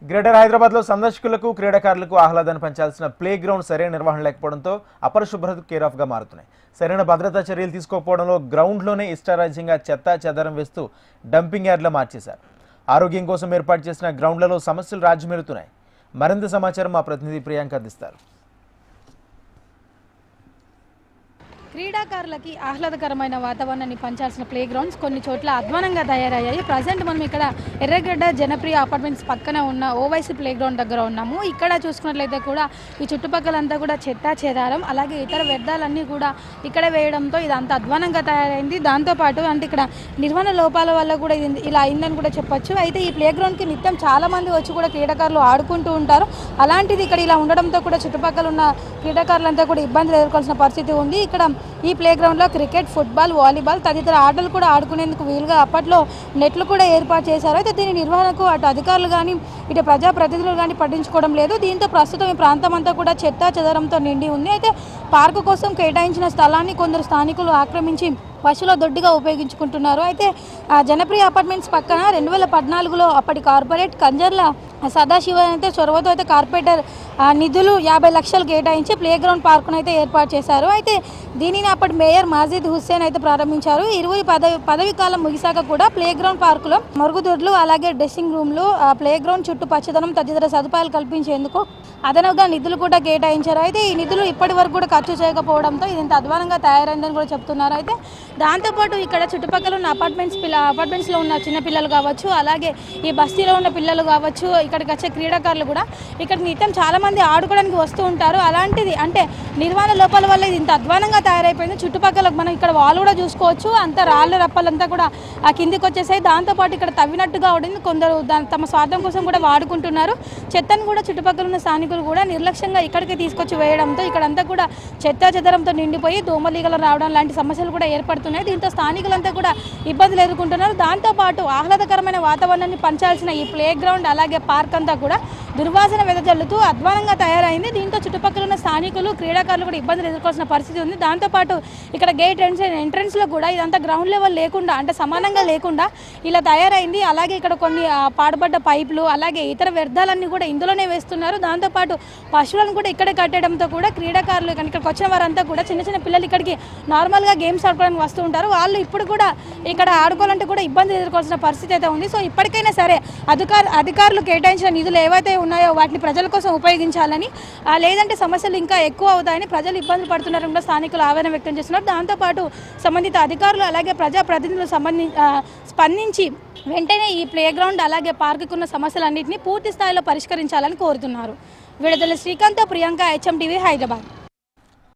Greater Hyderabad లో సందర్శకులకు క్రీడాకారులకు ఆహ్లాదాన్ని పంచాల్సిన ప్లే గ్రౌండ్ సరైన నిర్వహణ లేకపోవడంతో అపరిశుభ్రత కేర్ ఆఫ్ గా మారుతున్నాయి. సరైన భద్రతా చర్యలు తీసుకోకపోవడంలో గ్రౌండ్ లోనే ఇష్టారాజ్యంగా చెత్త చెదారం వేస్తూ డంపింగ్ యార్డ్లా మార్చేశారు. ఆరోగ్యం కోసం ఏర్పాటు చేసిన గ్రౌండ్లలో సమస్యలు రాజ్యమేలుతున్నాయి. మరింత సమాచారం మా ప్రతినిధి ప్రియాంక అందిస్తారు. క్రీడాకారులకి ఆహ్లాదకరమైన వాతావరణాన్ని పంచాల్సిన ప్లే గ్రౌండ్స్ కొన్ని చోట్ల అధ్వానంగా తయారయ్యాయి. ప్రజెంట్ మనం ఇక్కడ ఎర్రగడ్డ జనప్రియ అపార్ట్మెంట్స్ పక్కన ఉన్న ఓవైసీ ప్లే గ్రౌండ్ దగ్గర ఉన్నాము. ఇక్కడ చూసుకున్నట్లయితే కూడా ఈ చుట్టుపక్కలంతా కూడా చెత్త చెదారం అలాగే ఇతర వ్యర్థాలన్నీ కూడా ఇక్కడ వేయడంతో ఇది అంత అధ్వానంగా తయారైంది. దాంతోపాటు అంటే ఇక్కడ నిర్వహణ లోపాల వల్ల కూడా ఇది ఇలా అయిందని కూడా చెప్పొచ్చు. అయితే ఈ ప్లే గ్రౌండ్కి నిత్యం చాలామంది వచ్చి కూడా క్రీడాకారులు ఆడుకుంటూ ఉంటారు. అలాంటిది ఇక్కడ ఇలా ఉండడంతో కూడా చుట్టుపక్కల ఉన్న క్రీడాకారులంతా కూడా ఇబ్బందులు ఎదుర్కోవాల్సిన పరిస్థితి ఉంది. ఇక్కడ ఈ ప్లే గ్రౌండ్లో క్రికెట్, ఫుట్బాల్, వాలీబాల్ తదితర ఆటలు కూడా ఆడుకునేందుకు వీలుగా అప్పట్లో నెట్లు కూడా ఏర్పాటు చేశారు. అయితే దీని నిర్వహణకు అటు అధికారులు కానీ ఇటు ప్రజాప్రతినిధులు కానీ పట్టించుకోవడం లేదు. దీంతో ప్రస్తుతం ఈ ప్రాంతం అంతా కూడా చెత్త చెదారంతో నిండి ఉంది. అయితే పార్కు కోసం కేటాయించిన స్థలాన్ని కొందరు స్థానికులు ఆక్రమించి పశువుల దొడ్డిగా ఉపయోగించుకుంటున్నారు. అయితే జనప్రియ అపార్ట్మెంట్స్ పక్కన 2014లో అప్పటి కార్పొరేట్ కంజర్ల సదాశివ అయితే చొరవతో అయితే కార్పొరేటర్ నిధులు 50 లక్షలు కేటాయించి ప్లే గ్రౌండ్ పార్కును అయితే ఏర్పాటు చేశారు. అయితే దీనిని అప్పటి మేయర్ మాజిద్ హుస్సేన్ అయితే ప్రారంభించారు. ఇరువురి పదవి కాలం ముగిశాక కూడా ప్లే గ్రౌండ్ పార్కులో మరుగుదొడ్లు అలాగే డ్రెస్సింగ్ రూమ్లు ప్లే గ్రౌండ్ చుట్టూ పచ్చదనం తదితర సదుపాయాలు కల్పించేందుకు అదనంగా నిధులు కూడా కేటాయించారు. అయితే ఈ నిధులు ఇప్పటి వరకు కూడా ఖర్చు చేయకపోవడంతో ఇది ఇంత అధ్వానంగా తయారైందని కూడా చెప్తున్నారు. అయితే దాంతోపాటు ఇక్కడ చుట్టుపక్కల ఉన్న అపార్ట్మెంట్స్లో ఉన్న చిన్నపిల్లలు కావచ్చు అలాగే ఈ బస్తీలో ఉన్న పిల్లలు కావచ్చు ఇక్కడికి వచ్చే క్రీడాకారులు కూడా ఇక్కడ నిత్యం చాలామంది ఆడుకోవడానికి వస్తూ ఉంటారు. అలాంటిది అంటే నిర్వహణ లోపాల వల్ల ఇది ఇంత అధ్వానంగా తయారైపోయింది. చుట్టుపక్కల మనం ఇక్కడ వాళ్ళు కూడా చూసుకోవచ్చు. అంత రాళ్ళ రప్పలంతా కూడా ఆ కిందికి వచ్చేసాయి. దాంతోపాటు ఇక్కడ తవ్వినట్టుగా ఉండింది. కొందరు తమ స్వార్థం కోసం కూడా వాడుకుంటున్నారు. చెత్తను కూడా చుట్టుపక్కల ఉన్న స్థానికులు కూడా నిర్లక్ష్యంగా ఇక్కడికి తీసుకొచ్చి వేయడంతో ఇక్కడంతా కూడా చెత్త చెదరంతో నిండిపోయి దోమలీగలు రావడం లాంటి సమస్యలు కూడా ఏర్పడుతున్నాయి. దీంతో స్థానికులంతా కూడా ఇబ్బందులు ఎదుర్కొంటున్నారు. దాంతోపాటు ఆహ్లాదకరమైన వాతావరణాన్ని పంచాల్సిన ఈ ప్లే గ్రౌండ్ అలాగే పార్క్ అంతా కూడా దుర్వాసన వెదజల్లుతూ అధ్వానంగా తయారైంది. దీంతో చుట్టుపక్కల ఉన్న స్థానికులు క్రీడాకారులు కూడా ఇబ్బందులు ఎదుర్కోవాల్సిన పరిస్థితి ఉంది. దాంతోపాటు ఇక్కడ గేట్ ఎంట్రన్స్లో కూడా ఇదంతా గ్రౌండ్ లెవెల్ లేకుండా అంటే సమానంగా లేకుండా ఇలా తయారైంది. అలాగే ఇక్కడ కొన్ని పాడుపడ్డ పైపులు అలాగే ఇతర వ్యర్థాలన్నీ కూడా ఇందులోనే వేస్తున్నారు. దాంతోపాటు పశువులను కూడా ఇక్కడే కట్టడంతో కూడా క్రీడాకారులు ఇక్కడికి వచ్చిన వారంతా కూడా చిన్న చిన్న పిల్లలు ఇక్కడికి నార్మల్గా గేమ్స్ ఆడుకోవడానికి వస్తూ ఉంటారు. వాళ్ళు ఇప్పుడు కూడా ఇక్కడ ఆడుకోవాలంటే కూడా ఇబ్బంది ఎదుర్కోవాల్సిన పరిస్థితి అయితే ఉంది. సో ఇప్పటికైనా సరే అధికారులు కేటాయించిన నిధులు ఏవైతే ఉన్నాయో వాటిని ప్రజల కోసం ఉపయోగించాలని లేదంటే సమస్యలు ఇంకా ఎక్కువ అవుతాయని ప్రజలు ఇబ్బందులు పడుతున్నారని కూడా స్థానికులు ఆవేదన వ్యక్తం చేస్తున్నారు. దాంతోపాటు సంబంధిత అధికారులు అలాగే ప్రజాప్రతినిధులు స్పందించి వెంటనే ఈ ప్లే గ్రౌండ్ అలాగే పార్కుకున్న సమస్యలన్నింటినీ పూర్తి స్థాయిలో పరిష్కరించాలని కోరుతున్నారు. విడుదల శ్రీకాంత్, ప్రియాంక, HM TV, హైదరాబాద్.